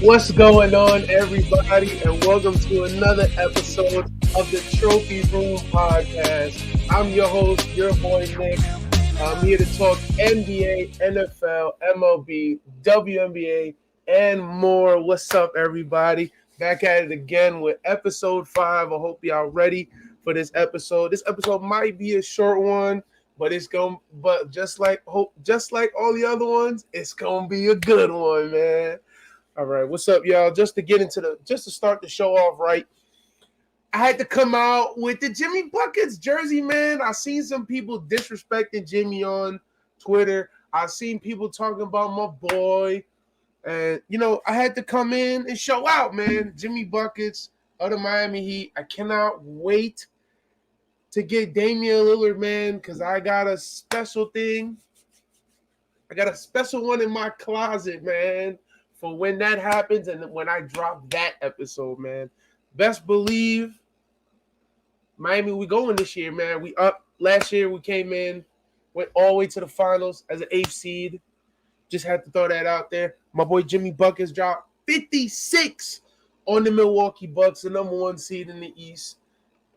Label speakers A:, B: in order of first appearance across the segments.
A: What's going on, everybody, and welcome to another episode of the Trophy Room Podcast. I'm your host, your boy Nick. I'm here to talk NBA, NFL, MLB, WNBA, and more. What's up, everybody? Back at it again with episode 5. I hope y'all ready for this episode. This episode might be a short one, but just like all the other ones, it's gonna be a good one, man. All right, what's up, y'all? Just to start the show off right, I had to come out with the Jimmy Buckets jersey, man. I seen some people disrespecting Jimmy on Twitter. I seen people talking about my boy, and I had to come in and show out, man. Jimmy Buckets of the Miami Heat. I cannot wait to get Damian Lillard, man, because I got a special thing. I got a special one in my closet, man, for when that happens and when I drop that episode, man. Best believe Miami, we going this year, man. We up. Last year we came in, went all the way to the finals as an 8th seed. Just had to throw that out there. My boy Jimmy Buckets dropped 56 on the Milwaukee Bucks, the number 1 seed in the East.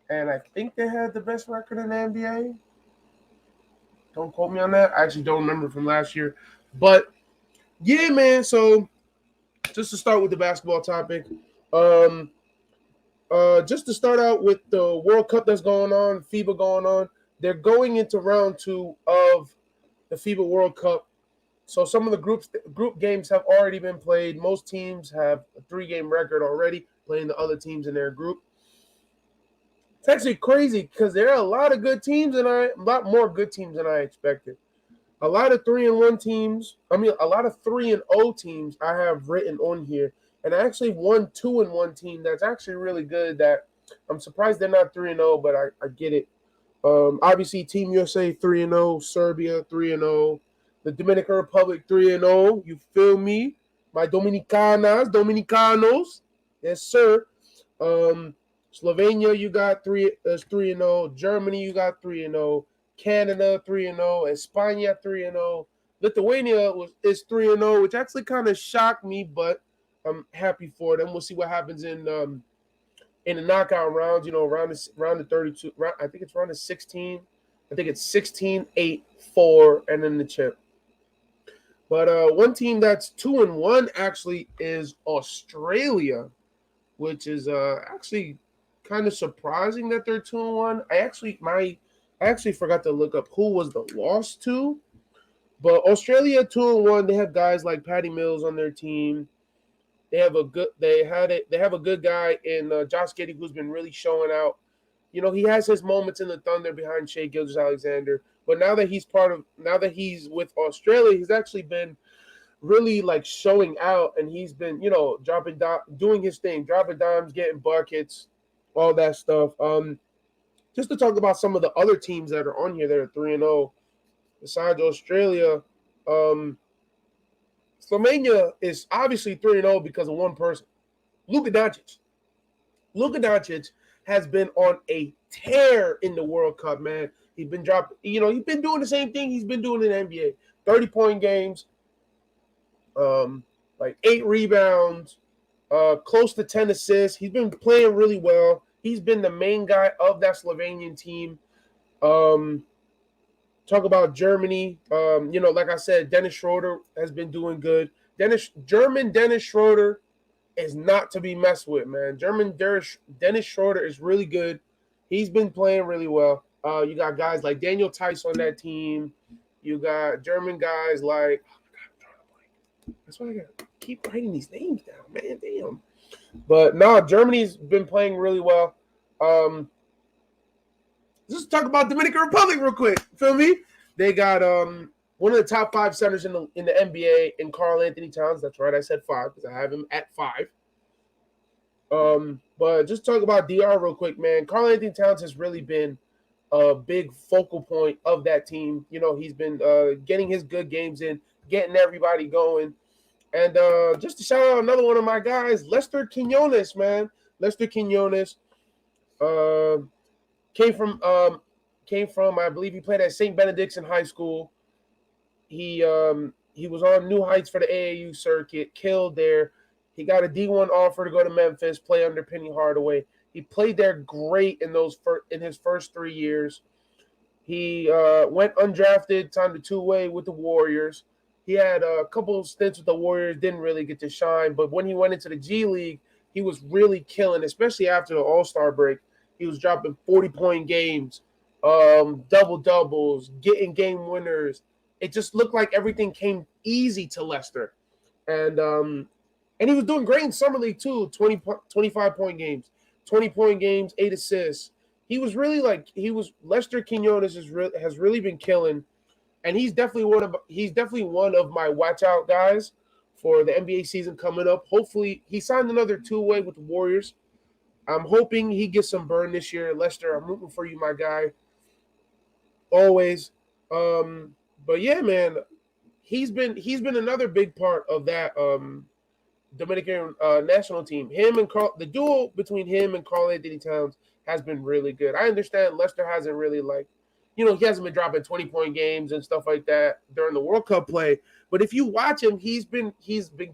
A: And I think they had the best record in the NBA. Don't quote me on that. I actually don't remember from last year. But, yeah, man, so just to start with the basketball topic, just to start out with the World Cup that's going on, FIBA going on, they're going into round 2 of the FIBA World Cup. So some of the group games have already been played. Most teams have a 3-game record already, playing the other teams in their group. It's actually crazy because there are a lot of good teams, and a lot more good teams than I expected. A lot of 3-1 teams. A lot of 3-0 teams I have written on here, and I actually won 2-1 team that's actually really good. That I'm surprised they're not 3-0, but I get it. Obviously, Team USA 3-0, Serbia 3-0, the Dominican Republic 3-0. You feel me? My Dominicanos, yes sir. Slovenia, you got 3-0. Germany, you got 3-0. Canada 3-0. España 3-0. Lithuania is 3-0, which actually kind of shocked me, but I'm happy for them. We'll see what happens in the knockout rounds. Round of 32. I think it's round of 16. I think it's 16, 8, 4, and then the chip. But one team that's 2-1 actually is Australia, which is actually kind of surprising that they're 2-1. I actually forgot to look up who was the loss to, but Australia 2-1. They have guys like Patty Mills on their team. They have a good guy in Josh Giddey who's been really showing out. He has his moments in the Thunder behind Shai Gilgeous-Alexander, but now that he's with Australia, he's actually been really showing out, and he's been doing his thing, dropping dimes, getting buckets, all that stuff. Just to talk about some of the other teams that are on here that are 3-0 besides Australia, Slovenia is obviously 3-0 because of one person, Luka Doncic. Luka Doncic has been on a tear in the World Cup, man. He's been dropping, he's been doing the same thing he's been doing in the NBA. 30-point games, 8 rebounds, close to 10 assists. He's been playing really well. He's been the main guy of that Slovenian team. Talk about Germany. Like I said, Dennis Schroeder has been doing good. German Dennis Schroeder is not to be messed with, man. Dennis Schroeder is really good. He's been playing really well. You got guys like Daniel Tice on that team. You got German guys like that's why I gotta keep writing these names down, man. Damn. But no, Germany's been playing really well. Just talk about Dominican Republic real quick. Feel me? They got one of the top 5 centers in the NBA in Karl Anthony Towns. That's right, I said 5 because I have him at 5. But just talk about DR real quick, man. Karl Anthony Towns has really been a big focal point of that team. He's been getting his good games in, getting everybody going. And just to shout out another one of my guys, Lester Quinones, man. Lester Quinones came from I believe he played at St. Benedict's in high school. He was on New Heights for the AAU circuit, killed there. He got a D1 offer to go to Memphis, play under Penny Hardaway. He played there great in his first 3 years. He went undrafted, signed a two-way with the Warriors. He had a couple of stints with the Warriors, didn't really get to shine. But when he went into the G League, he was really killing, especially after the All-Star break. He was dropping 40-point games, double-doubles, getting game winners. It just looked like everything came easy to Leicester. And he was doing great in Summer League too, 25-point games, 20-point games, 8 assists. He was really Lester Quinones has really been killing, and he's definitely one of my watch out guys for the NBA season coming up. Hopefully, he signed another two-way with the Warriors. I'm hoping he gets some burn this year. Lester, I'm rooting for you, my guy. Always. But yeah, man, he's been another big part of that Dominican national team. The duel between him and Karl Anthony Towns has been really good. I understand Lester hasn't really he hasn't been dropping 20-point games and stuff like that during the World Cup play. But if you watch him, he's been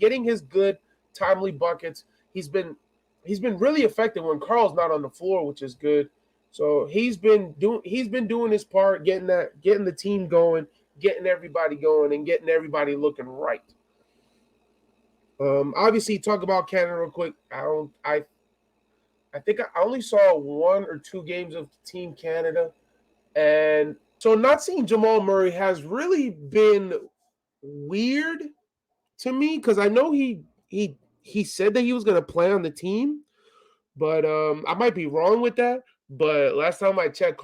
A: getting his good timely buckets. He's been really effective when Karl's not on the floor, which is good. So he's been doing his part, getting the team going, getting everybody going, and getting everybody looking right. Obviously, talk about Canada real quick. I think I only saw 1 or 2 games of Team Canada, and so not seeing Jamal Murray has really been weird to me because I know he said that he was going to play on the team, but I might be wrong with that. But last time I checked,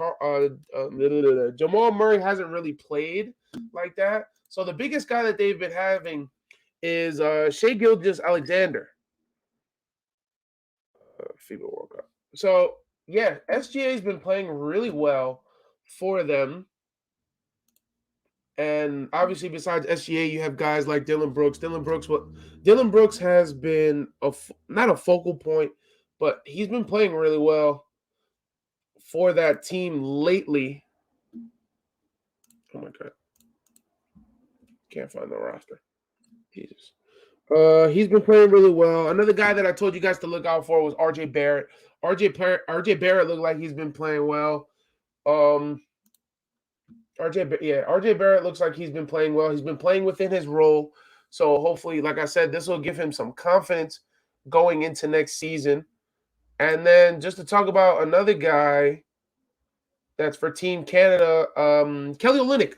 A: Jamal Murray hasn't really played like that. So the biggest guy that they've been having is Shai Gilgeous-Alexander. FIBA World Cup. So, yeah, SGA has been playing really well for them. And obviously, besides SGA, you have guys like Dillon Brooks. Dillon Brooks has been not a focal point, but he's been playing really well for that team lately. Oh my God. Can't find the roster. Jesus. He's been playing really well. Another guy that I told you guys to look out for was RJ Barrett. RJ Barrett looked like he's been playing well. RJ Barrett looks like he's been playing well. He's been playing within his role. So hopefully, like I said, this will give him some confidence going into next season. And then just to talk about another guy that's for Team Canada, Kelly Olynyk,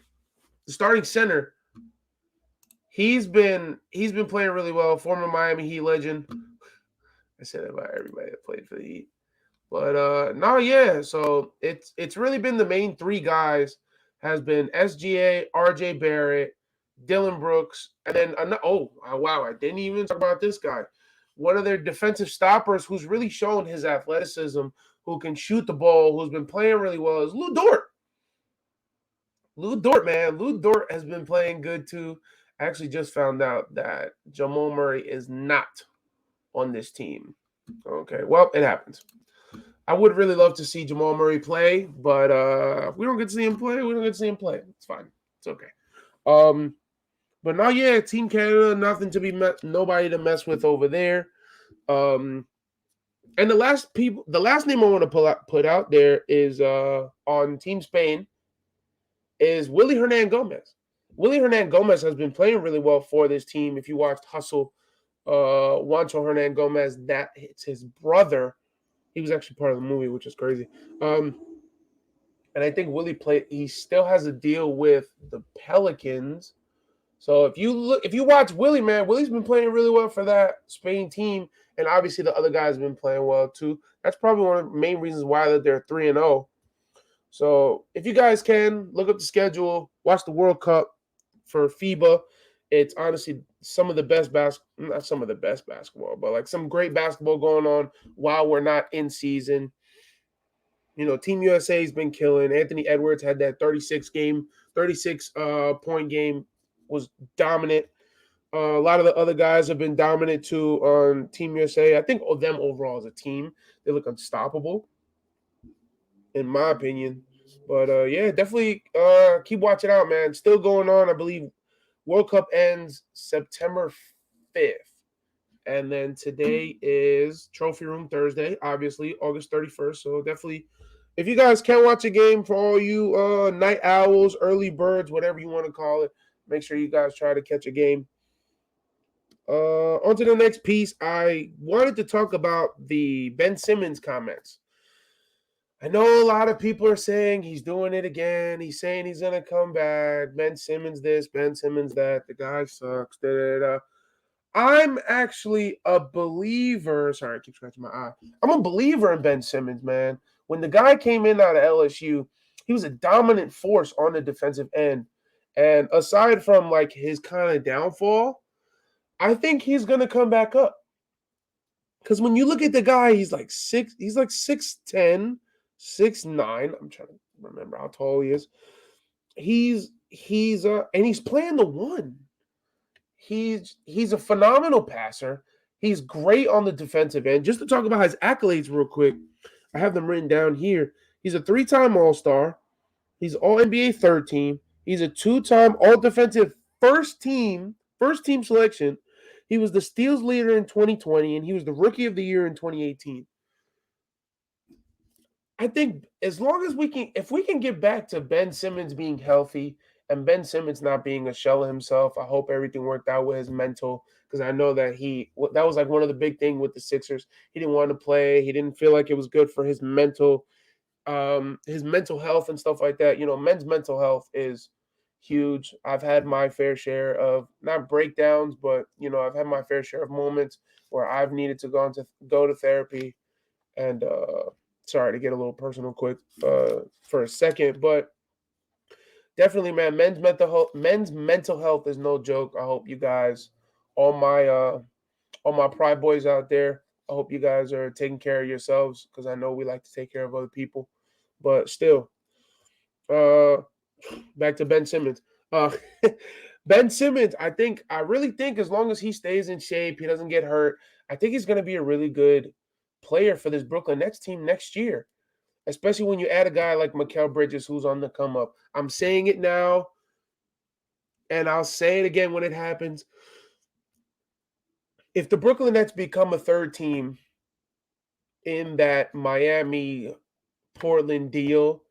A: the starting center. He's been playing really well. Former Miami Heat legend. I said that about everybody that played for the Heat. But no, yeah. So it's really been the main 3 guys has been SGA, RJ Barrett, Dillon Brooks, and then wow, I didn't even talk about this guy. One of their defensive stoppers who's really shown his athleticism, who can shoot the ball, who's been playing really well, is Lu Dort. Lu Dort has been playing good too. I actually just found out that Jamal Murray is not on this team. Okay, well, it happens. I would really love to see Jamal Murray play, but if we don't get to see him play, we don't get to see him play. It's fine. It's okay. But now, yeah, Team Canada, nobody to mess with over there. And the last name I want to put out there is on Team Spain is Willy Hernan-Gomez. Willy Hernan-Gomez has been playing really well for this team. If you watched Hustle, Juancho Hernan-Gomez, it's his brother. He was actually part of the movie, which is crazy. And I think he still has a deal with the Pelicans. So if you watch Willie, man, Willie's been playing really well for that Spain team. And obviously the other guys have been playing well too. That's probably one of the main reasons why they're 3-0. So if you guys can, look up the schedule, watch the World Cup for FIBA. It's honestly some of the best not some of the best basketball, but like some great basketball going on while we're not in season. Team USA has been killing. Anthony Edwards had that 36 point game, was dominant. A lot of the other guys have been dominant too on Team USA. I think them overall as a team, they look unstoppable, in my opinion. But yeah, definitely keep watching out, man. Still going on. I believe World Cup ends September 5th. And then today is Trophy Room Thursday, obviously, August 31st. So definitely, if you guys can watch a game, for all you night owls, early birds, whatever you want to call it, make sure you guys try to catch a game. On to the next piece. I wanted to talk about the Ben Simmons comments. I know a lot of people are saying he's doing it again. He's saying he's going to come back. Ben Simmons this, Ben Simmons that. The guy sucks. Da, da, da. I'm actually a believer. Sorry, I keep scratching my eye. I'm a believer in Ben Simmons, man. When the guy came in out of LSU, he was a dominant force on the defensive end. And aside from like his kind of downfall, I think he's gonna come back up. Because when you look at the guy, he's like 6'10", 6'9". I'm trying to remember how tall he is. And he's playing the one. He's a phenomenal passer. He's great on the defensive end. Just to talk about his accolades real quick, I have them written down here. He's a 3-time All-Star. He's All NBA third team. He's a 2-time All Defensive first team selection. He was the steals leader in 2020, and he was the Rookie of the Year in 2018. I think as long as if we can get back to Ben Simmons being healthy and Ben Simmons not being a shell of himself, I hope everything worked out with his mental, because I know that that was like one of the big things with the Sixers. He didn't want to play. He didn't feel like it was good for his mental health and stuff like that. Men's mental health is huge. I've had my fair share of not breakdowns, but I've had my fair share of moments where I've needed to go to therapy. And sorry to get a little personal quick for a second, but definitely, man, men's mental health is no joke. I hope you guys, all my pride boys out there, I hope you guys are taking care of yourselves, because I know we like to take care of other people. But still, back to Ben Simmons. Uh, Ben Simmons, I really think as long as he stays in shape, he doesn't get hurt, I think he's going to be a really good player for this Brooklyn Nets team next year, especially when you add a guy like Mikal Bridges who's on the come up. I'm saying it now, and I'll say it again when it happens. If the Brooklyn Nets become a third team in that Miami Portland deal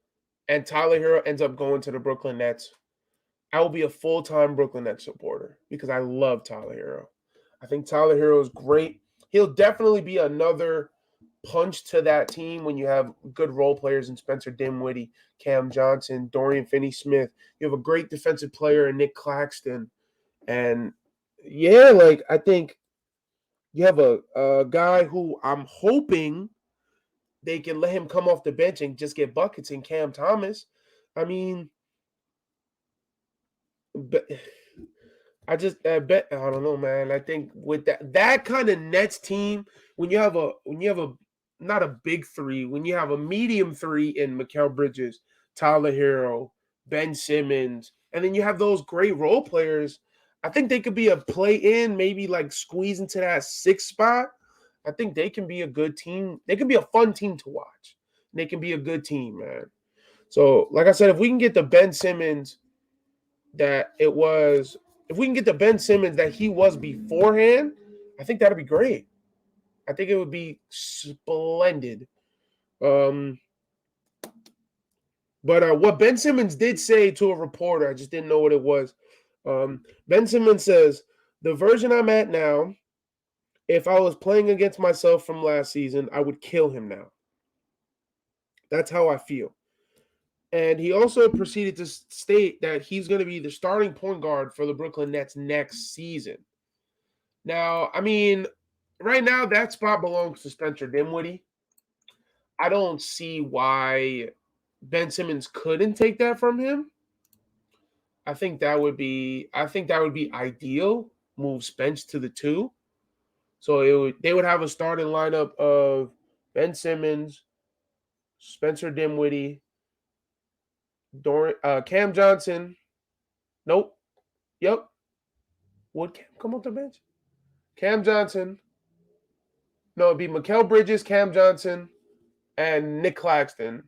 A: and Tyler Hero ends up going to the Brooklyn Nets, I will be a full-time Brooklyn Nets supporter because I love Tyler Hero. I think Tyler Hero is great. He'll definitely be another punch to that team when you have good role players in Spencer Dinwiddie, Cam Johnson, Dorian Finney-Smith. You have a great defensive player in Nick Claxton. And yeah, like I think you have a guy who I'm hoping they can let him come off the bench and just get buckets in Cam Thomas. I mean, but I bet I don't know, man. I think with that kind of Nets team, when you have a not a big three, when you have a medium three in Mikal Bridges, Tyler Hero, Ben Simmons, and then you have those great role players, I think they could be a play in, maybe like squeeze into that 6th spot. I think they can be a good team. They can be a fun team to watch. They can be a good team, man. So, like I said, if we can get the Ben Simmons that it was, if we can get the Ben Simmons that he was beforehand, I think that'd be great. I think it would be splendid. But what Ben Simmons did say to a reporter, I just didn't know what it was. Ben Simmons says, "The version I'm at now, if I was playing against myself from last season, I would kill him now. That's how I feel." And he also proceeded to state that he's going to be the starting point guard for the Brooklyn Nets next season. Now, I mean, right now that spot belongs to Spencer Dinwiddie. I don't see why Ben Simmons couldn't take that from him. I think that would be ideal. Move Spence to the 2. So they would have a starting lineup of Ben Simmons, Spencer Dinwiddie, Cam Johnson. Nope. Yep. Would Cam come off the bench? Cam Johnson. No, it'd be Mikal Bridges, Cam Johnson, and Nick Claxton.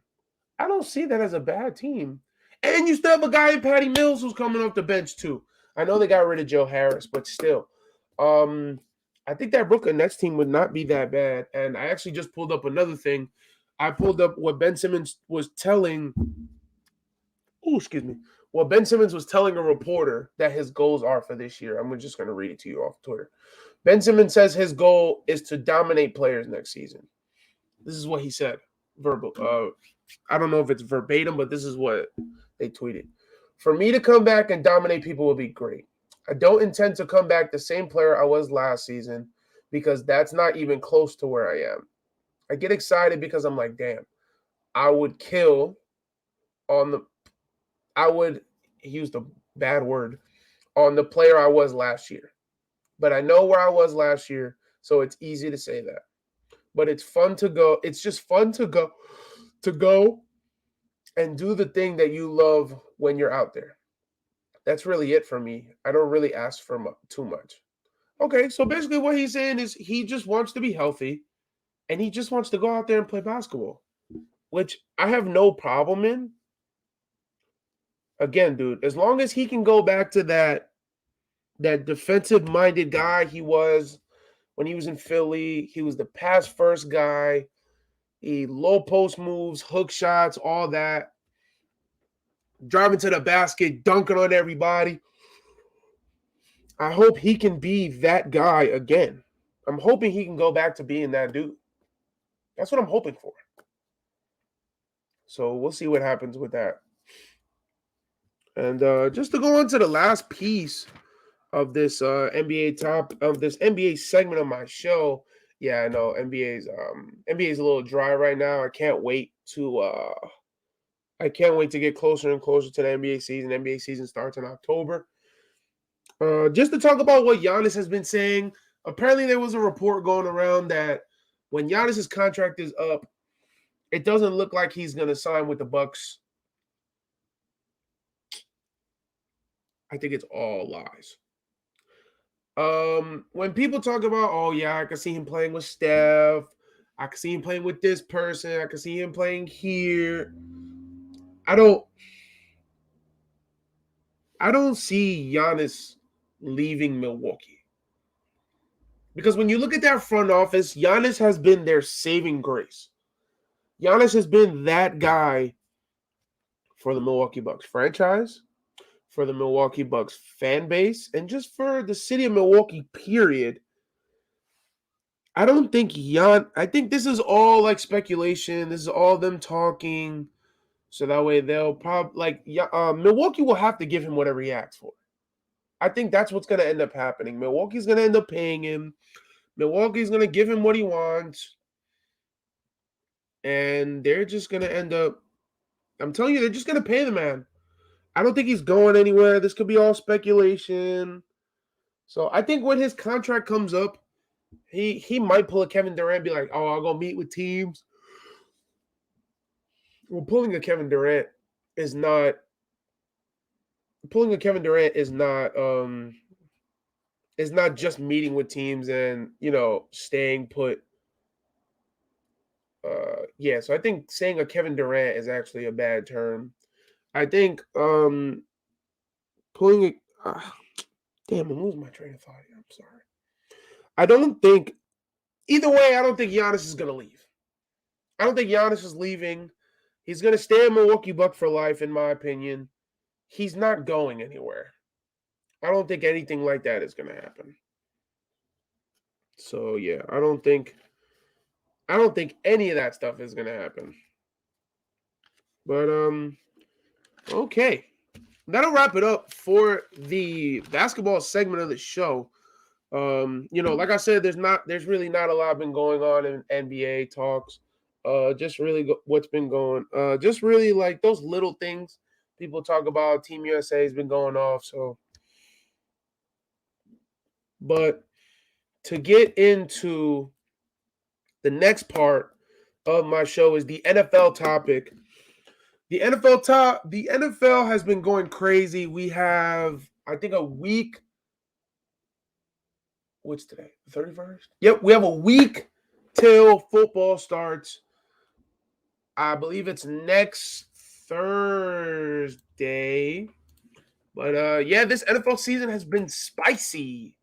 A: I don't see that as a bad team. And you still have a guy in Patty Mills who's coming off the bench too. I know they got rid of Joe Harris, but still. I think that Brooklyn Nets team would not be that bad. And I actually just pulled up another thing. I pulled up what Ben Simmons was telling. Oh, excuse me. What Ben Simmons was telling a reporter that his goals are for this year. I'm just going to read it to you off Twitter. Ben Simmons says his goal is to dominate players next season. This is what he said. Verbal. I don't know if it's verbatim, but this is what they tweeted. For me to come back and dominate people would be great. I don't intend to come back the same player I was last season because that's not even close to where I am. I get excited because I'm like, damn, I would kill on the, I would use the bad word on the player I was last year. But I know where I was last year, so it's easy to say that. But it's fun to go. It's just fun to go and do the thing that you love when you're out there. That's really it for me. I don't really ask for too much. Okay, so basically what he's saying is he just wants to be healthy and he just wants to go out there and play basketball, which I have no problem in. Again, dude, as long as he can go back to that defensive minded guy he was when he was in Philly, he was the pass first guy. He low post moves, hook shots, all that. Driving to the basket, dunking on everybody. I hope he can be that guy again. I'm hoping he can go back to being that dude. That's what I'm hoping for. So we'll see what happens with that. And just to go on to the last piece of this NBA segment of my show. Yeah, I know NBA's a little dry right now. I can't wait to get closer and closer to the NBA season. NBA season starts in October. Just to talk about what Giannis has been saying. Apparently, there was a report going around that when Giannis's contract is up, it doesn't look like he's going to sign with the Bucks. I think it's all lies. When people talk about, oh yeah, I can see him playing with Steph, I can see him playing with this person, I can see him playing here. I don't see Giannis leaving Milwaukee. Because when you look at that front office, Giannis has been their saving grace. Giannis has been that guy for the Milwaukee Bucks franchise, for the Milwaukee Bucks fan base, and just for the city of Milwaukee, period. I don't think I think this is all like speculation. This is all them talking. So that way they'll probably Milwaukee will have to give him whatever he asks for. I think that's what's going to end up happening. Milwaukee's going to end up paying him. Milwaukee's going to give him what he wants. And they're just going to end up, I'm telling you, they're just going to pay the man. I don't think he's going anywhere. This could be all speculation. So I think when his contract comes up, he might pull a Kevin Durant and be like, oh, I'll go meet with teams. Well, pulling a Kevin Durant is not just meeting with teams and, staying put. So I think saying a Kevin Durant is actually a bad term. I think pulling a damn, I'm losing my train of thought here. I'm sorry. I don't think either way, I don't think Giannis is gonna leave. I don't think Giannis is leaving. He's gonna stay in Milwaukee Buck for life, in my opinion. He's not going anywhere. I don't think anything like that is gonna happen. So yeah, I don't think any of that stuff is gonna happen. But okay. That'll wrap it up for the basketball segment of the show. Like I said, there's really not a lot been going on in NBA talks. Just really what's been going. Just really like those little things people talk about. Team USA has been going off. So, but to get into the next part of my show is the NFL topic. The NFL has been going crazy. We have, I think, a week. What's today? The 31st? Yep, we have a week till football starts. I believe it's next Thursday. But this NFL season has been spicy.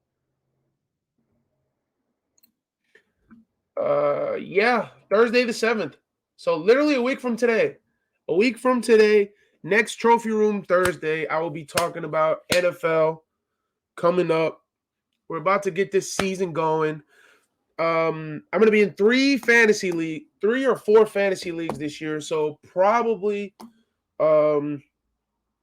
A: Yeah, Thursday the 7th. So literally a week from today. A week from today, next Trophy Room Thursday, I will be talking about NFL coming up. We're about to get this season going. I'm gonna be in three or four fantasy leagues this year. So probably um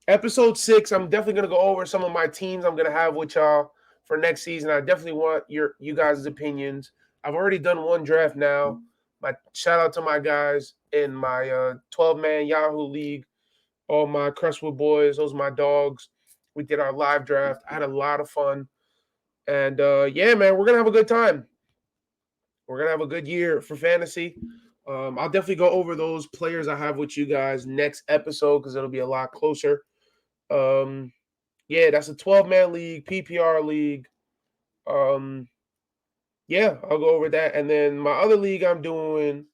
A: episode 6, I'm definitely gonna go over some of my teams I'm gonna have with y'all for next season. I definitely want you guys' opinions. I've already done one draft now. My shout out to my guys in my 12-man Yahoo League. All my Crestwood boys, those are my dogs. We did our live draft. I had a lot of fun. And yeah, man, we're gonna have a good time. We're gonna have a good year for fantasy. I'll definitely go over those players I have with you guys next episode because it'll be a lot closer. Um, yeah, that's a 12-man league, PPR league. Yeah, I'll go over that. And then my other league I'm doing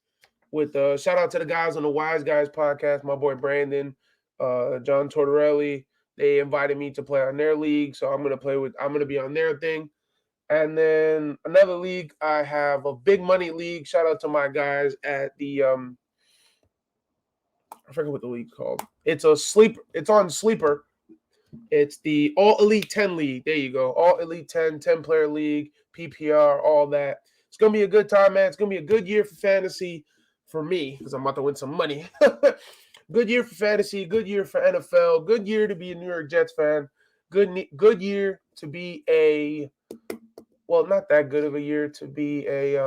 A: with shout out to the guys on the Wise Guys podcast, my boy Brandon, John Tortorelli. They invited me to play on their league, so I'm gonna be on their thing. And then another league, I have a big money league. Shout out to my guys at the I forget what the league's called. It's on Sleeper. It's the All Elite 10 League. There you go. All Elite 10-player league, PPR, all that. It's going to be a good time, man. It's going to be a good year for fantasy for me because I'm about to win some money. Good year for fantasy, good year for NFL, good year to be a New York Jets fan, good year to be not that good of a year to be a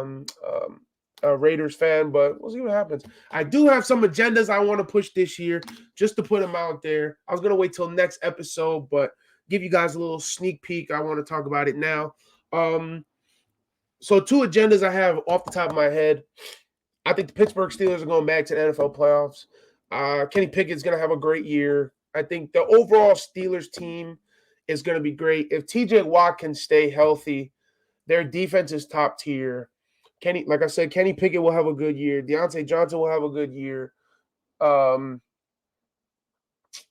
A: Raiders fan, but we'll see what happens. I do have some agendas I want to push this year, just to put them out there. I was going to wait till next episode, but give you guys a little sneak peek. I want to talk about it now. So 2 agendas I have off the top of my head. I think the Pittsburgh Steelers are going back to the NFL playoffs. Kenny Pickett's going to have a great year. I think the overall Steelers team is going to be great. If TJ Watt can stay healthy, their defense is top tier. Like I said, Kenny Pickett will have a good year. Deontay Johnson will have a good year.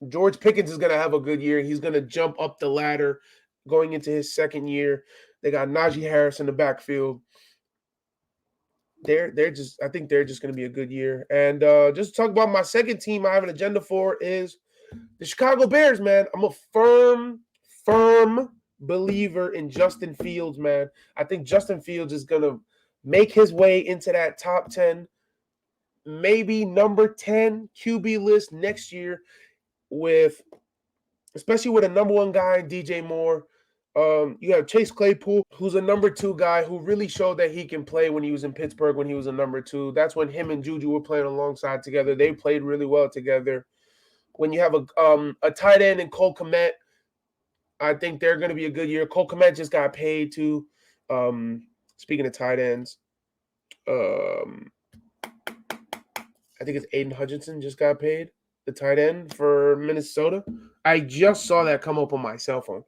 A: George Pickens is going to have a good year. He's going to jump up the ladder going into his second year. They got Najee Harris in the backfield. I think they're just going to be a good year. And just to talk about my second team I have an agenda for is the Chicago Bears, man. I'm a firm believer in Justin Fields, man. I think Justin Fields is going to make his way into that top 10, maybe number 10 QB list next year especially with a number 1 guy, DJ Moore. You have Chase Claypool, who's a number 2 guy who really showed that he can play when he was in Pittsburgh when he was a number 2. That's when him and Juju were playing alongside together. They played really well together. When you have a tight end in Cole Kmet, I think they're going to be a good year. Cole Kmet just got paid too. Speaking of tight ends, I think it's Aiden Hutchinson just got paid, the tight end for Minnesota. I just saw that come up on my cell phone.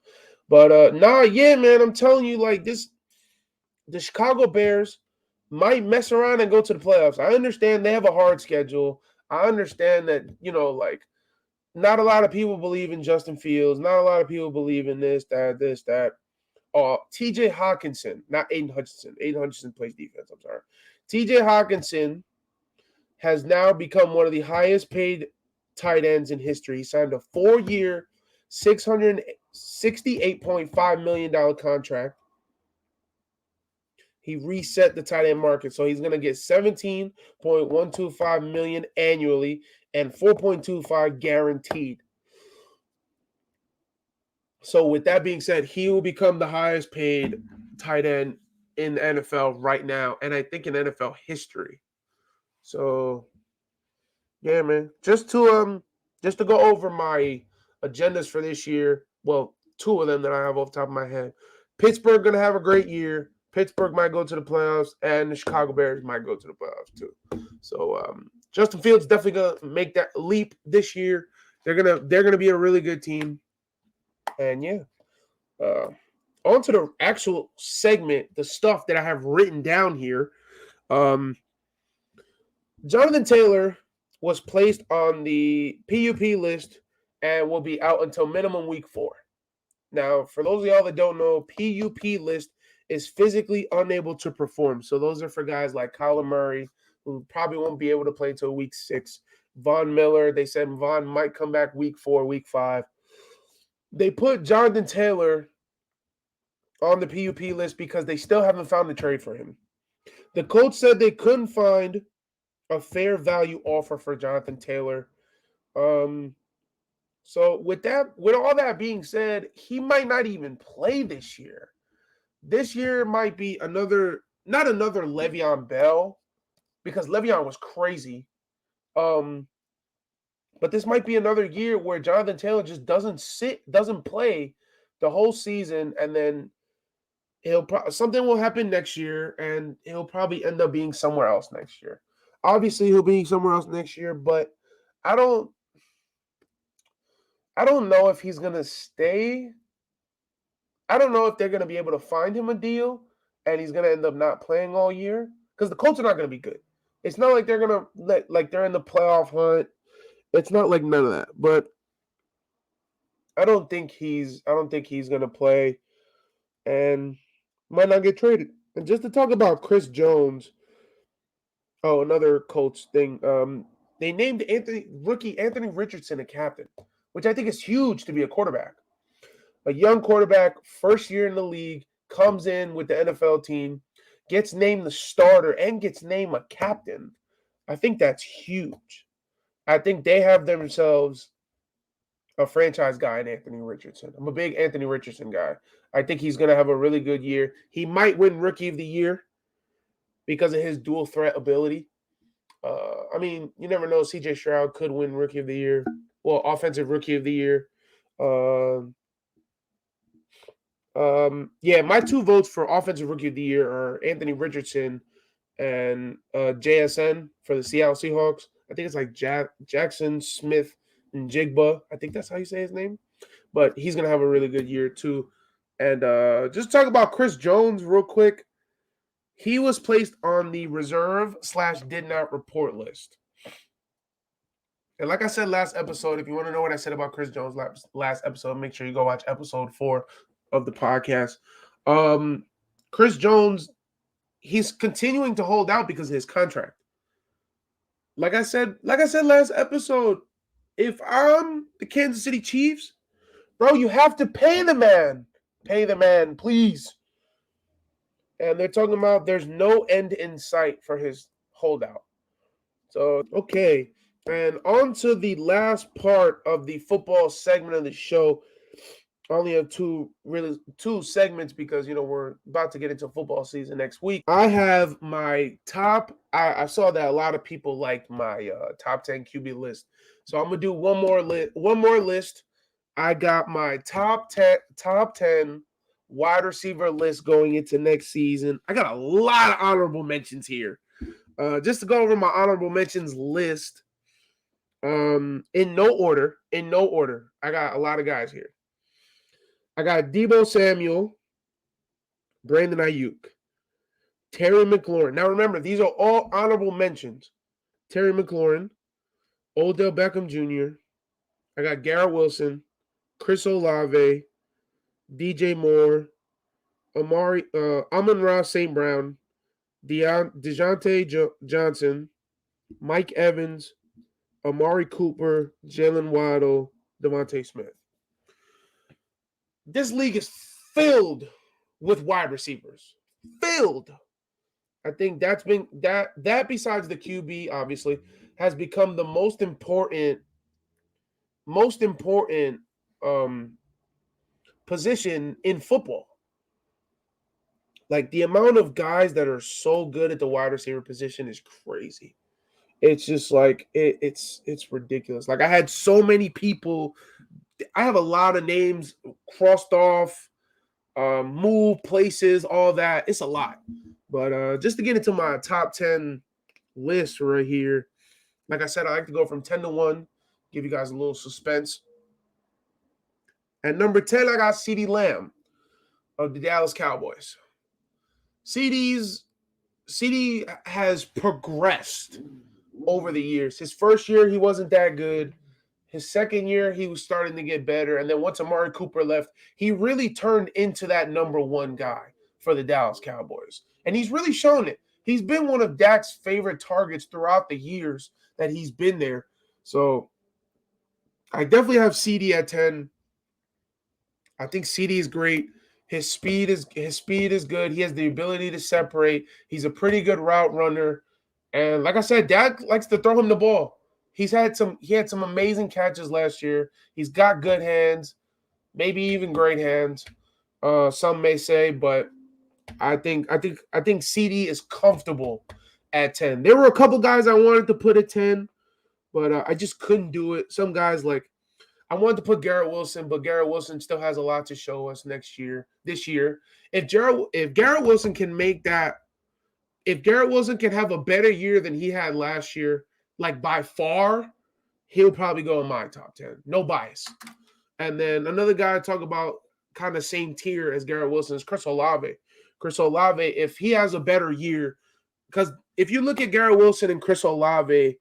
A: But man, I'm telling you, like the Chicago Bears might mess around and go to the playoffs. I understand they have a hard schedule. I understand that, not a lot of people believe in Justin Fields. Not a lot of people believe in this, that. TJ Hawkinson, not Aiden Hutchinson. Aiden Hutchinson plays defense, I'm sorry. TJ Hawkinson has now become one of the highest paid tight ends in history. He signed a 4-year, $668.5 million contract. He reset the tight end market, so he's going to get $17.125 million annually and $4.25 guaranteed. So with that being said, he will become the highest paid tight end in the NFL right now, and I think in NFL history. So yeah, man. Just to go over my agendas for this year. Well, 2 of them that I have off the top of my head. Pittsburgh gonna have a great year. Pittsburgh might go to the playoffs, and the Chicago Bears might go to the playoffs too. So Justin Fields definitely gonna make that leap this year. They're gonna be a really good team. And yeah. On to the actual segment, the stuff that I have written down here. Jonathan Taylor was placed on the PUP list and will be out until minimum week 4. Now, for those of y'all that don't know, PUP list is physically unable to perform. So those are for guys like Kyler Murray, who probably won't be able to play until week 6. Von Miller, they said Von might come back week 4, week 5. They put Jonathan Taylor on the PUP list because they still haven't found a trade for him. The Colts said they couldn't find a fair value offer for Jonathan Taylor. So with all that being said, he might not even play this year. This year might be not another Le'Veon Bell, because Le'Veon was crazy. But this might be another year where Jonathan Taylor just doesn't play the whole season, and then something will happen next year, and he'll probably end up being somewhere else next year. Obviously, he'll be somewhere else next year, but I don't know if he's gonna stay. I don't know if they're gonna be able to find him a deal, and he's gonna end up not playing all year, because the Colts are not gonna be good. It's not like they're gonna they're in the playoff hunt. It's not like none of that. But I don't think he's gonna play, and might not get traded. And just to talk about Chris Jones, another Colts thing. They named rookie Anthony Richardson a captain, which I think is huge to be a quarterback. A young quarterback, first year in the league, comes in with the NFL team, gets named the starter, and gets named a captain. I think that's huge. I think they have themselves a franchise guy in Anthony Richardson. I'm a big Anthony Richardson guy. I think he's going to have a really good year. He might win Rookie of the Year because of his dual threat ability. I mean, you never know. C.J. Stroud could win Rookie of the Year. Well, Offensive Rookie of the Year. My 2 votes for Offensive Rookie of the Year are Anthony Richardson and JSN for the Seattle Seahawks. I think it's like Jackson Smith and Jigba. I think that's how you say his name. But he's going to have a really good year too. And just talk about Chris Jones real quick. He was placed on the reserve/did not report list. And like I said last episode, if you want to know what I said about Chris Jones last episode, make sure you go watch episode 4 of the podcast. Chris Jones, he's continuing to hold out because of his contract. Like I said last episode, if I'm the Kansas City Chiefs, bro, you have to pay the man. Pay the man, please. And they're talking about there's no end in sight for his holdout. So, okay. And on to the last part of the football segment of the show. I only have two segments because, we're about to get into football season next week. I have my top. I saw that a lot of people liked my top 10 QB list. So I'm going to do one more list. I got my top 10 wide receiver list going into next season. I got a lot of honorable mentions here. Just to go over my honorable mentions list. In no order. I got a lot of guys here. I got Deebo Samuel, Brandon Ayuk, Terry McLaurin. Now remember, these are all honorable mentions. Terry McLaurin, Odell Beckham Jr. I got Garrett Wilson, Chris Olave, DJ Moore, Amon-Ra St. Brown, DeJounte Johnson, Mike Evans, Amari Cooper, Jalen Waddle, Devontae Smith. This league is filled with wide receivers. Filled. I think that's been that besides the QB, obviously, has become the most important position in football. Like, the amount of guys that are so good at the wide receiver position is crazy. It's just like it's ridiculous. Like, I had so many people. I have a lot of names crossed off, move places, all that. It's a lot. But just to get into my top 10 list right here, like I said, I like to go from 10 to 1, give you guys a little suspense. At number 10, I got CeeDee Lamb of the Dallas Cowboys. CeeDee has progressed over the years. His first year, he wasn't that good. His second year, he was starting to get better. And then once Amari Cooper left, he really turned into that number 1 guy. for the Dallas Cowboys. And he's really shown it. He's been one of Dak's favorite targets throughout the years that he's been there. So I definitely have CD at 10. I think CD is great. His speed is good. He has the ability to separate. He's a pretty good route runner. And like I said, Dak likes to throw him the ball. He had some amazing catches last year. He's got good hands, maybe even great hands. Some may say, but I think CD is comfortable at 10. There were a couple guys I wanted to put at 10, but I just couldn't do it. Some guys like I wanted to put Garrett Wilson, but Garrett Wilson still has a lot to show us this year. If Garrett Wilson can make that, if Garrett Wilson can have a better year than he had last year, like by far, he'll probably go in my top 10. No bias. And then another guy I talk about kind of same tier as Garrett Wilson is Chris Olave. Chris Olave, if he has a better year, because if you look at Garrett Wilson and Chris Olave,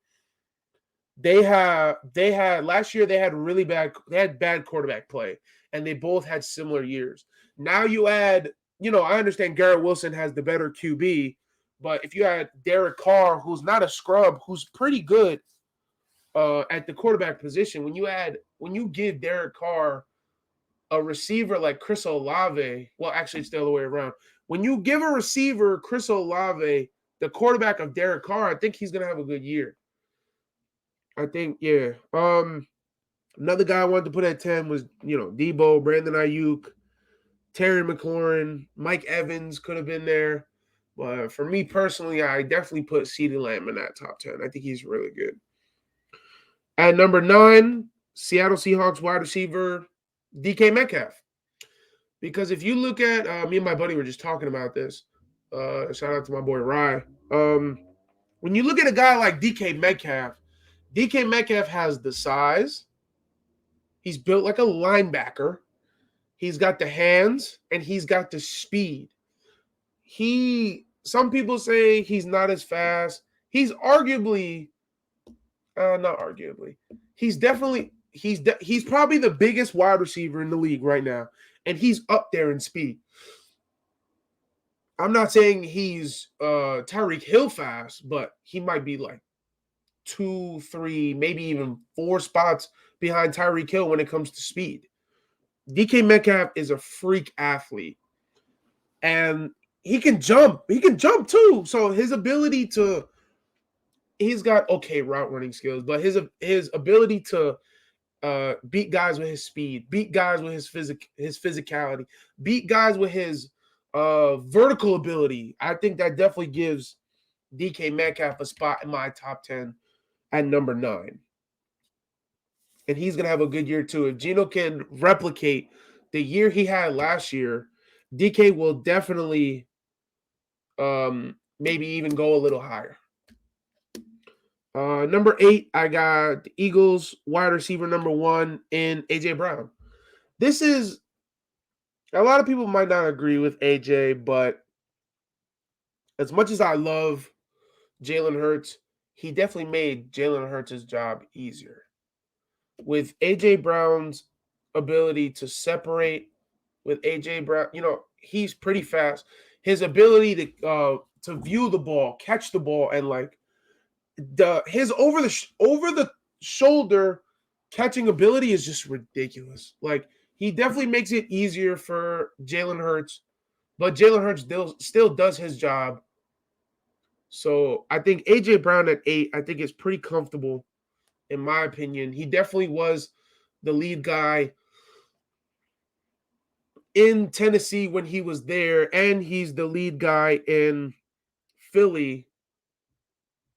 A: they had last year they had bad quarterback play, and they both had similar years. Now you add, I understand Garrett Wilson has the better QB, but if you add Derek Carr, who's not a scrub, who's pretty good at the quarterback position, when you give Derek Carr a receiver like Chris Olave, well, actually it's the other way around. When you give a receiver Chris Olave, the quarterback of Derek Carr, I think he's gonna have a good year. I think, yeah. Another guy I wanted to put at 10 was, Debo, Brandon Ayuk, Terry McLaurin, Mike Evans could have been there. But for me personally, I definitely put CeeDee Lamb in that top 10. I think he's really good. At number 9, Seattle Seahawks wide receiver, DK Metcalf. Because if you look at, me and my buddy were just talking about this. Shout out to my boy Rye. When you look at a guy like DK Metcalf has the size. He's built like a linebacker. He's got the hands, and he's got the speed. Some people say he's not as fast. He's arguably, not arguably. He's definitely, he's probably the biggest wide receiver in the league right now, and he's up there in speed. I'm not saying he's Tyreek Hill fast, but he might be like 2, 3, maybe even 4 spots behind Tyreek Hill when it comes to speed. DK Metcalf is a freak athlete, and he can jump. He can jump too. So his ability to, he's got okay route running skills, but his ability to beat guys with his speed, beat guys with his physicality, beat guys with his vertical ability, I think that definitely gives DK Metcalf a spot in my top 10 at number 9. And he's going to have a good year too. If Geno can replicate the year he had last year, DK will definitely maybe even go a little higher. Number 8, I got the Eagles wide receiver number 1 in AJ Brown. This is, a lot of people might not agree with AJ, but as much as I love Jalen Hurts, he definitely made Jalen Hurts' job easier. With AJ Brown's ability to separate, with AJ Brown, he's pretty fast. His ability to view the ball, catch the ball, and like his over the shoulder catching ability is just ridiculous. Like, he definitely makes it easier for Jalen Hurts, but Jalen Hurts still does his job. So I think AJ Brown at 8, I think is pretty comfortable. In my opinion, he definitely was the lead guy in Tennessee when he was there, and he's the lead guy in Philly.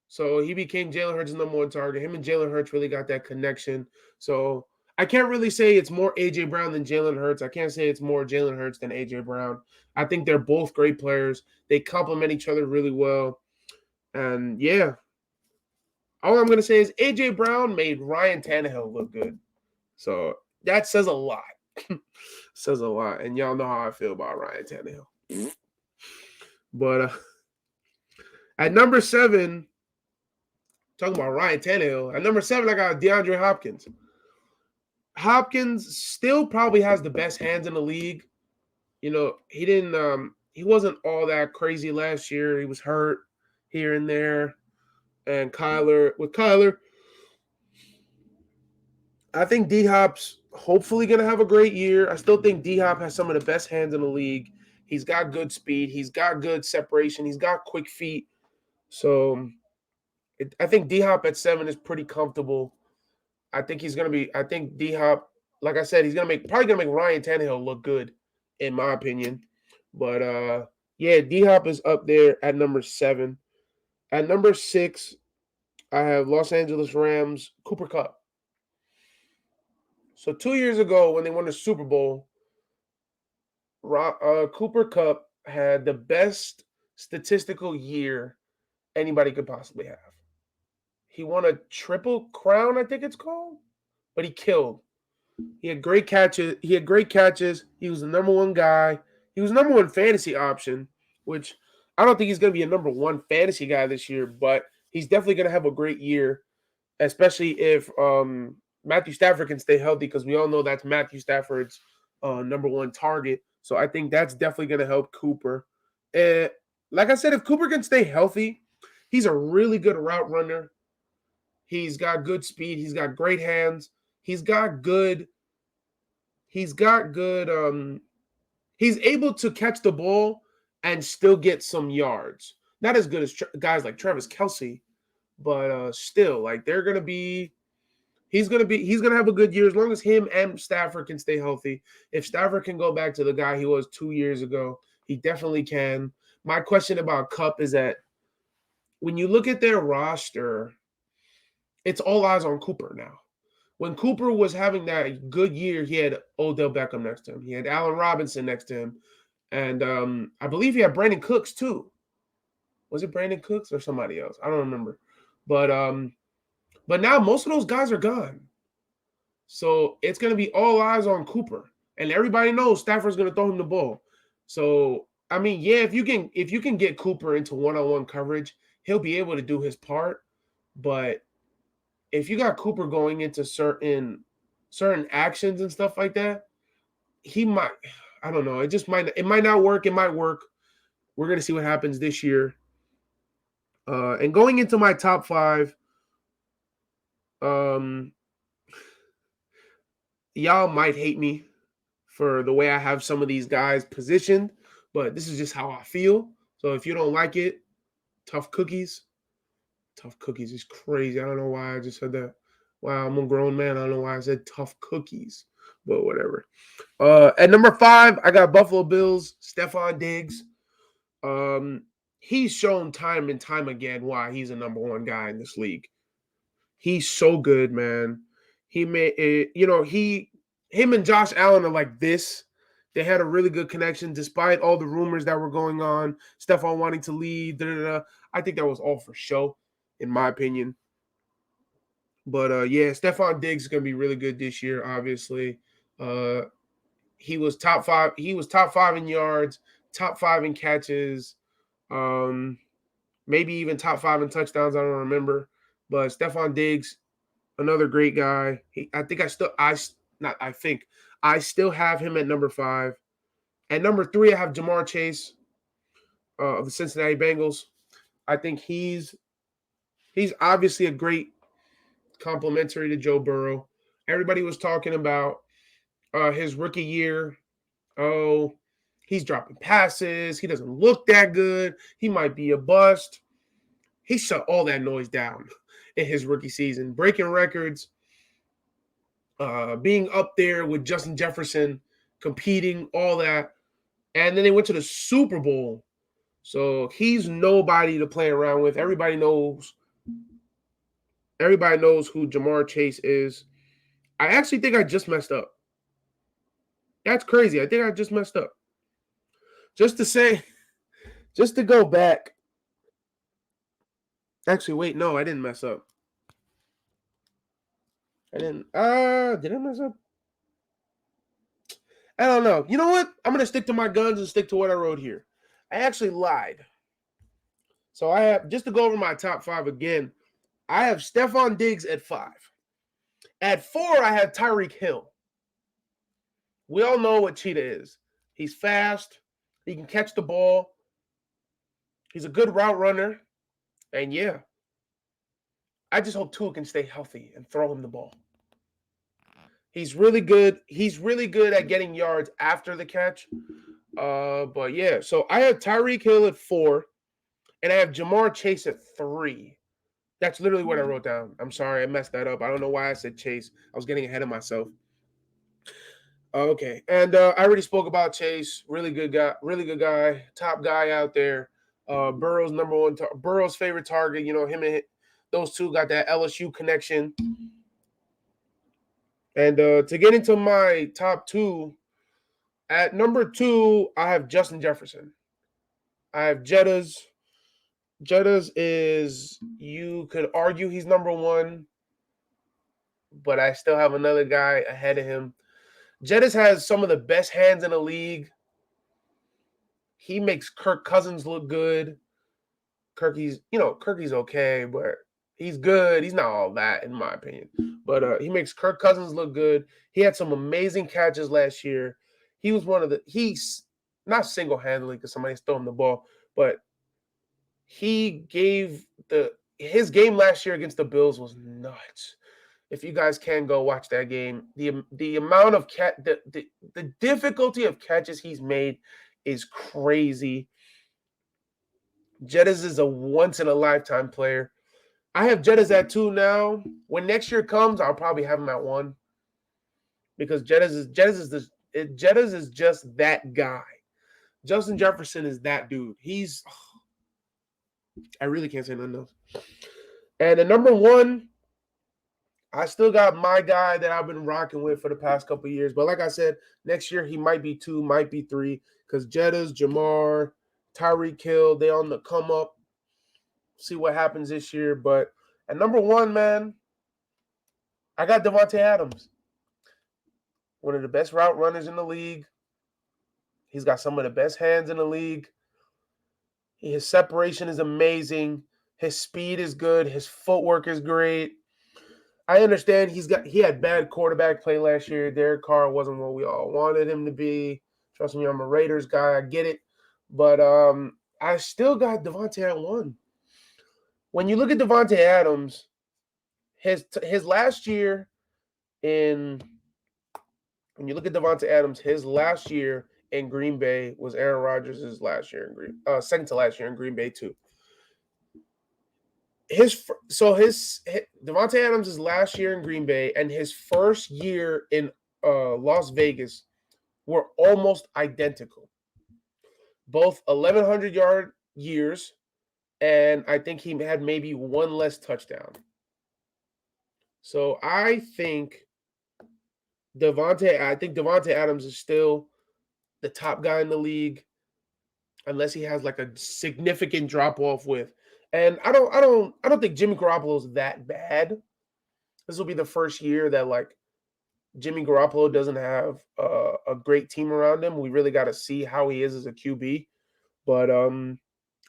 A: So he became Jalen Hurts' number 1 target. Him and Jalen Hurts really got that connection. So I can't really say it's more AJ Brown than Jalen Hurts. I can't say it's more Jalen Hurts than AJ Brown. I think they're both great players. They complement each other really well. And yeah, all I'm going to say is AJ Brown made Ryan Tannehill look good. So that says a lot. Says a lot. And y'all know how I feel about Ryan Tannehill. But at number 7, talking about Ryan Tannehill, at number 7, I got DeAndre Hopkins. Hopkins still probably has the best hands in the league. He he wasn't all that crazy last year. He was hurt here and there. And Kyler, I think D Hop's hopefully going to have a great year. I still think D Hop has some of the best hands in the league. He's got good speed. He's got good separation. He's got quick feet. So I think D Hop at 7 is pretty comfortable. I think he's going to be, I think D Hop, like I said, he's going to probably going to make Ryan Tannehill look good, in my opinion. But yeah, D Hop is up there at number 7. At number 6, I have Los Angeles Rams, Cooper Kupp. So 2 years ago, when they won the Super Bowl, Cooper Kupp had the best statistical year anybody could possibly have. He won a triple crown, I think it's called, but he killed. He had great catches. He was the number one guy. He was the number one fantasy option, which I don't think he's going to be a number one fantasy guy this year, but he's definitely going to have a great year, especially if Matthew Stafford can stay healthy, because we all know that's Matthew Stafford's number one target. So I think that's definitely going to help Cooper. And like I said, if Cooper can stay healthy, he's a really good route runner. He's got good speed. He's got great hands. He's able to catch the ball and still get some yards. Not as good as guys like Travis Kelce, but still, like he's gonna have a good year as long as him and Stafford can stay healthy. If Stafford can go back to the guy he was 2 years ago, he definitely can. My question about Kupp is that when you look at their roster, it's all eyes on Cooper now. When Cooper was having that good year, he had Odell Beckham next to him. He had Allen Robinson next to him. And I believe he had Brandon Cooks too. Was it Brandon Cooks or somebody else? I don't remember. But now most of those guys are gone. So it's going to be all eyes on Cooper. And everybody knows Stafford's going to throw him the ball. So, I mean, yeah, if you can get Cooper into one-on-one coverage, he'll be able to do his part. But if you got Cooper going into certain actions and stuff like that, he might, I don't know. It might not work. It might work. We're going to see what happens this year. And going into my top 5, y'all might hate me for the way I have some of these guys positioned, but this is just how I feel. So if you don't like it, tough cookies. Tough cookies is crazy. I don't know why I just said that. Wow, I'm a grown man. I don't know why I said tough cookies, but whatever. At number 5, I got Buffalo Bills, Stephon Diggs. He's shown time and time again why he's a number one guy in this league. He's so good, man. He made it, him and Josh Allen are like this. They had a really good connection despite all the rumors that were going on. Stephon wanting to leave. I think that was all for show, in my opinion. But yeah, Stephon Diggs is gonna be really good this year. Obviously, he was top 5. He was top 5 in yards, top 5 in catches, maybe even top 5 in touchdowns. I don't remember, but Stephon Diggs, another great guy. I still have him at number 5. At number 3, I have Jamar Chase of the Cincinnati Bengals. I think he's obviously a great complementary to Joe Burrow. Everybody was talking about his rookie year. Oh, he's dropping passes. He doesn't look that good. He might be a bust. He shut all that noise down in his rookie season, breaking records, being up there with Justin Jefferson, competing, all that. And then they went to the Super Bowl. So he's nobody to play around with. Everybody knows who Jamar Chase is. I actually think I just messed up. That's crazy. I think I just messed up. Just to go back. Actually, wait, no, I didn't mess up. Did I mess up? I don't know. You know what? I'm going to stick to my guns and stick to what I wrote here. I actually lied. So I have, just to go over my top 5 again, I have Stephon Diggs at 5. At 4, I have Tyreek Hill. We all know what Cheetah is. He's fast. He can catch the ball. He's a good route runner. And yeah, I just hope Tua can stay healthy and throw him the ball. He's really good. He's really good at getting yards after the catch. But yeah, so I have Tyreek Hill at 4, and I have Jamar Chase at 3. That's literally what I wrote down. I'm sorry, I messed that up. I don't know why I said Chase. I was getting ahead of myself. Okay, and I already spoke about Chase. Really good guy, top guy out there. Burrow's number one. Burrow's favorite target. You know him and those two got that LSU connection. And to get into my top 2, at number 2, I have Justin Jefferson. I have Jettas. Jettas is, you could argue he's number 1, but I still have another guy ahead of him. Jettas has some of the best hands in the league. He makes Kirk Cousins look good. Kirky's okay, but he's good. He's not all that, in my opinion. But he makes Kirk Cousins look good. He had some amazing catches last year. He was he's not single-handedly because somebody stole him the ball, but he gave his game last year against the Bills was nuts. If you guys can go watch that game, the amount of the difficulty of catches he's made is crazy. Jettas is a once-in-a-lifetime player. I have Jettas at 2 now. When next year comes, I'll probably have him at 1 because Jettas is just that guy. Justin Jefferson is that dude. I really can't say nothing else. And at number 1, I still got my guy that I've been rocking with for the past couple of years. But like I said, next year he might be 2, might be 3 because Jettas, Jamar, Tyreek Hill, they on the come up. See what happens this year. But at number 1, man, I got Davante Adams. One of the best route runners in the league. He's got some of the best hands in the league. His separation is amazing. His speed is good. His footwork is great. I understand he had bad quarterback play last year. Derek Carr wasn't what we all wanted him to be. Trust me, I'm a Raiders guy. I get it. But I still got Davante at 1. When you look at Davante Adams, his last year when you look at Davante Adams, his last year in Green Bay was Aaron Rodgers' last year in second to last year in Green Bay too. Davante Adams' last year in Green Bay and his first year in Las Vegas were almost identical. Both 1,100-yard years, and I think he had maybe 1 less touchdown. So I think Davante Adams is still the top guy in the league, unless he has like a significant drop off with. And I don't think Jimmy Garoppolo is that bad. This will be the first year that like Jimmy Garoppolo doesn't have a great team around him. We really got to see how he is as a QB. But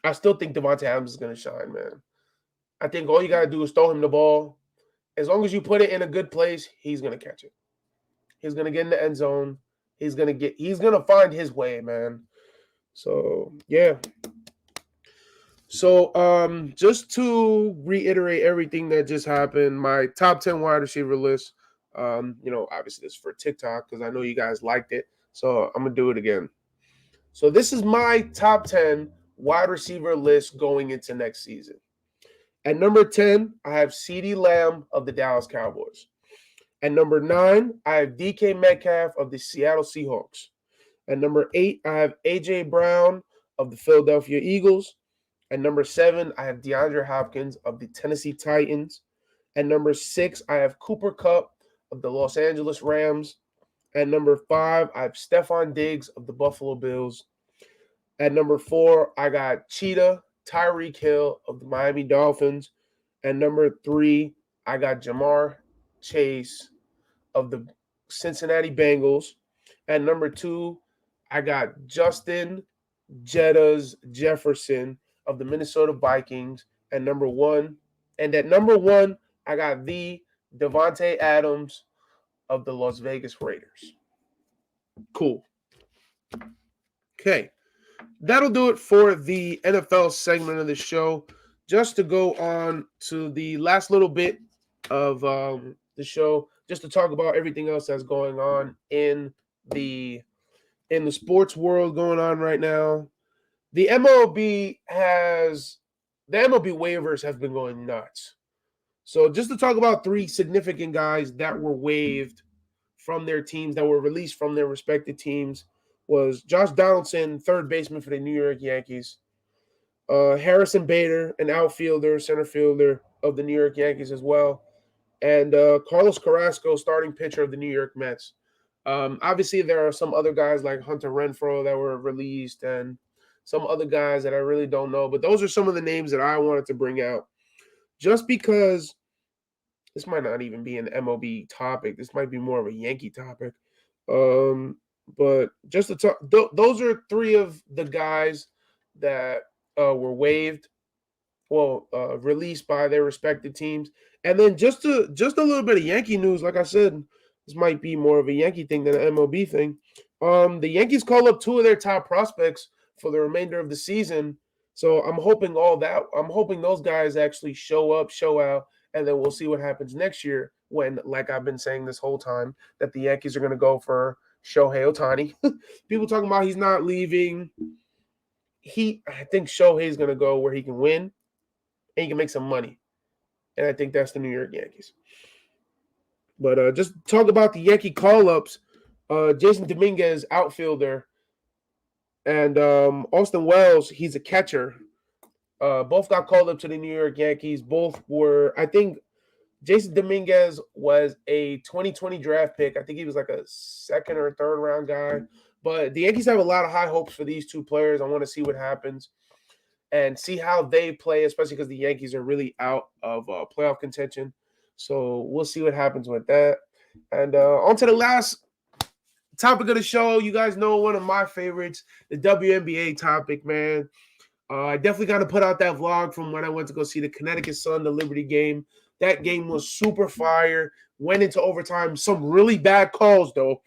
A: I still think Davante Adams is going to shine, man. I think all you got to do is throw him the ball. As long as you put it in a good place, he's going to catch it. He's going to get in the end zone. He's going to find his way, man. So, yeah. So, just to reiterate everything that just happened, my top 10 wide receiver list, obviously this is for TikTok because I know you guys liked it. So, I'm going to do it again. So, this is my top 10 wide receiver list going into next season. At number 10, I have CeeDee Lamb of the Dallas Cowboys. At number 9, I have DK Metcalf of the Seattle Seahawks. At number 8, I have A.J. Brown of the Philadelphia Eagles. At number 7, I have DeAndre Hopkins of the Tennessee Titans. At number 6, I have Cooper Kupp of the Los Angeles Rams. At number 5, I have Stephon Diggs of the Buffalo Bills. At number 4, I got Cheetah Tyreek Hill of the Miami Dolphins. At number 3, I got Jamar Chase of the Cincinnati Bengals. At number 2, I got Justin Jettas Jefferson of the Minnesota Vikings. At number 1, I got the Davante Adams of the Las Vegas Raiders. Cool. Okay. that'll do it for the NFL segment of the show. Just to go on to the last little bit of the show, just to talk about everything else that's going on the in the sports world going on right now. The MLB waivers have been going nuts. So just to talk about three significant guys that were waived from their teams, that were released from their respective teams, was Josh Donaldson, third baseman for the New York Yankees, Harrison Bader, an outfielder, center fielder of the New York Yankees as well, and Carlos Carrasco, starting pitcher of the New York Mets. Obviously, there are some other guys like Hunter Renfroe that were released and some other guys that I really don't know. But those are some of the names that I wanted to bring out just because this might not even be an MLB topic. This might be more of a Yankee topic. But just to talk, those are three of the guys that were waived, released by their respective teams. And then just a little bit of Yankee news. Like I said, this might be more of a Yankee thing than an MLB thing. The Yankees call up two of their top prospects for the remainder of the season. So I'm hoping those guys actually show up, show out, and then we'll see what happens next year when, like I've been saying this whole time, that the Yankees are going to go for Shohei Ohtani. People talking about he's not leaving. I think Shohei's going to go where he can win and he can make some money. And I think that's the New York Yankees. But just talk about the Yankee call-ups. Jason Dominguez, outfielder, and Austin Wells, he's a catcher. Both got called up to the New York Yankees. Both were, I think, Jason Dominguez was a 2020 draft pick. I think he was like a second or third round guy. But the Yankees have a lot of high hopes for these two players. I want to see what happens and see how they play, especially because the Yankees are really out of playoff contention. So we'll see what happens with that. And on to the last topic of the show. You guys know one of my favorites, the WNBA topic, man. I definitely got to put out that vlog from when I went to go see the Connecticut Sun, the Liberty game. That game was super fire. Went into overtime. Some really bad calls, though.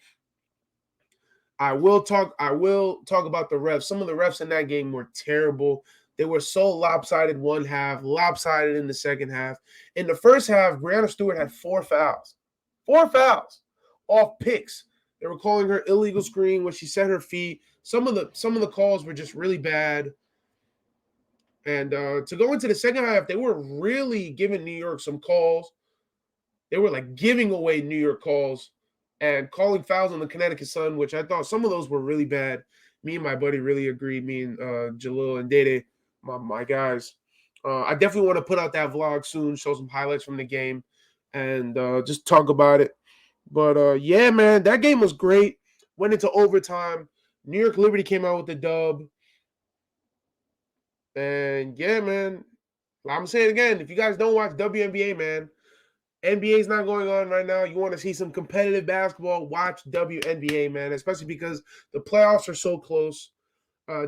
A: I will talk about the refs. Some of the refs in that game were terrible. They were so lopsided one half, lopsided in the second half. In the first half, Brianna Stewart had 4 fouls. 4 fouls off picks. They were calling her illegal screen when she set her feet. Some of the calls were just really bad. And to go into the second half, they were really giving New York some calls. They were like giving away New York calls and calling fouls on the Connecticut Sun, which I thought some of those were really bad. Me and my buddy really agreed. Me and Jalil and Dede, my guys. I definitely want to put out that vlog soon, show some highlights from the game, and just talk about it. But yeah, man, that game was great. Went into overtime. New York Liberty came out with the dub. And yeah, man, I'm saying it again. If you guys don't watch WNBA, man, NBA is not going on right now. You want to see some competitive basketball, watch WNBA, man, especially because the playoffs are so close.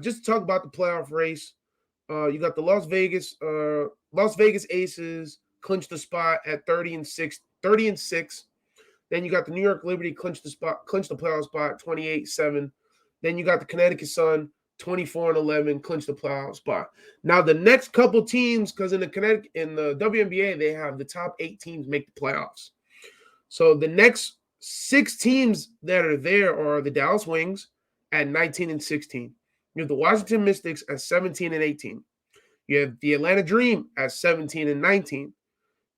A: Just to talk about the playoff race, you got the Las Vegas Aces clinch the spot at 30-6. Then you got the New York Liberty clinch the playoff spot 28-7. Then you got the Connecticut Sun 24-11, clinch the playoff spot. Now the next couple teams, because in the WNBA, they have the top 8 teams make the playoffs. So the next 6 teams that are there are the Dallas Wings at 19-16. You have the Washington Mystics at 17-18. You have the Atlanta Dream at 17-19.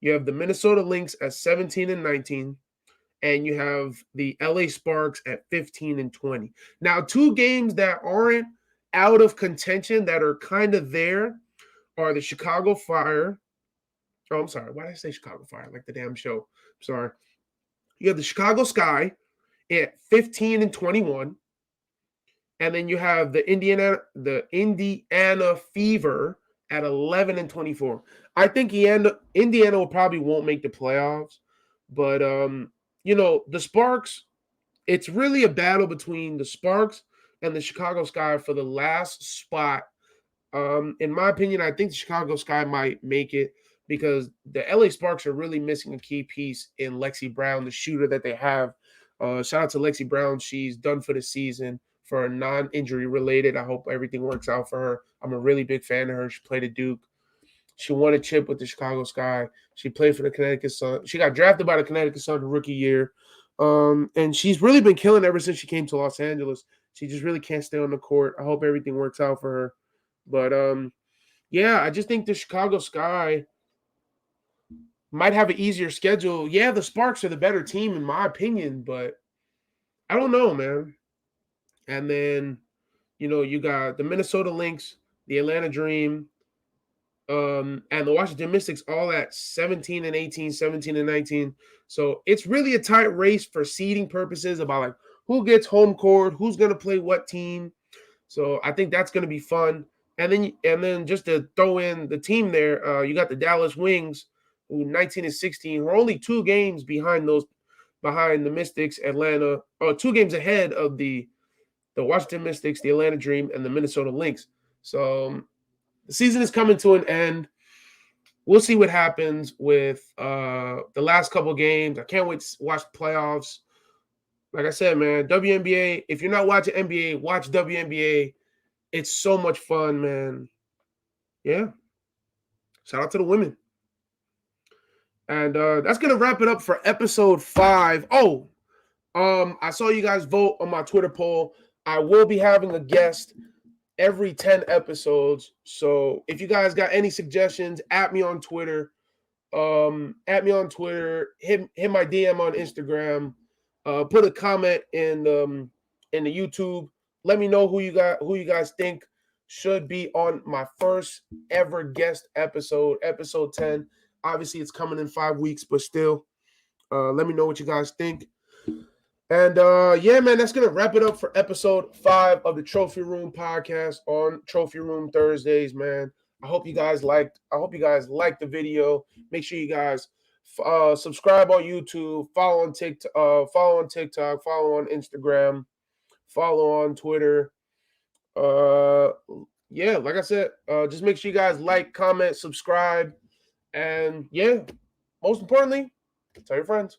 A: You have the Minnesota Lynx at 17-19. And you have the LA Sparks at 15-20. Now, 2 games that aren't out of contention that are kind of there are the Chicago Fire. Oh, I'm sorry. Why did I say Chicago Fire? Like the damn show. I'm sorry. You have the Chicago Sky at 15-21. And then you have the Indiana Fever at 11-24. I think Indiana probably won't make the playoffs, but the Sparks, it's really a battle between the Sparks and the Chicago Sky for the last spot. In my opinion, I think the Chicago Sky might make it because the LA Sparks are really missing a key piece in Lexi Brown, the shooter that they have. Shout out to Lexi Brown. She's done for the season for a non-injury related. I hope everything works out for her. I'm a really big fan of her. She played at Duke. She won a chip with the Chicago Sky. She played for the Connecticut Sun. She got drafted by the Connecticut Sun rookie year. And she's really been killing ever since she came to Los Angeles. She just really can't stay on the court. I hope everything works out for her. But yeah, I just think the Chicago Sky might have an easier schedule. Yeah, the Sparks are the better team in my opinion, but I don't know, man. And then, you got the Minnesota Lynx, the Atlanta Dream, and the Washington Mystics all at 17 and 18, 17 and 19. So it's really a tight race for seeding purposes about like who gets home court, who's going to play what team. So I think that's going to be fun. And then just to throw in the team there, you got the Dallas Wings, who 19 and 16, who are only 2 games behind the Mystics, Atlanta, or 2 games ahead of the Washington Mystics, the Atlanta Dream, and the Minnesota Lynx. So the season is coming to an end. We'll see what happens with the last couple games. I can't wait to watch the playoffs. Like I said, man, WNBA, if you're not watching NBA, watch WNBA. It's so much fun, man. Yeah. Shout out to the women. And that's going to wrap it up for episode 5. Oh, I saw you guys vote on my Twitter poll. I will be having a guest every 10 episodes. So if you guys got any suggestions, at me on Twitter. Hit my DM on Instagram. Put a comment in the YouTube. Let me know who you guys think should be on my first ever guest episode 10. Obviously, it's coming in 5 weeks, but still, let me know what you guys think. And yeah, man, that's gonna wrap it up for episode 5 of the Trophy Room podcast on Trophy Room Thursdays, man. I hope you guys liked the video. Make sure you guys subscribe on YouTube, follow on TikTok, follow on Instagram, follow on Twitter. Yeah, like I said, just make sure you guys like, comment, subscribe, and yeah, most importantly, tell your friends.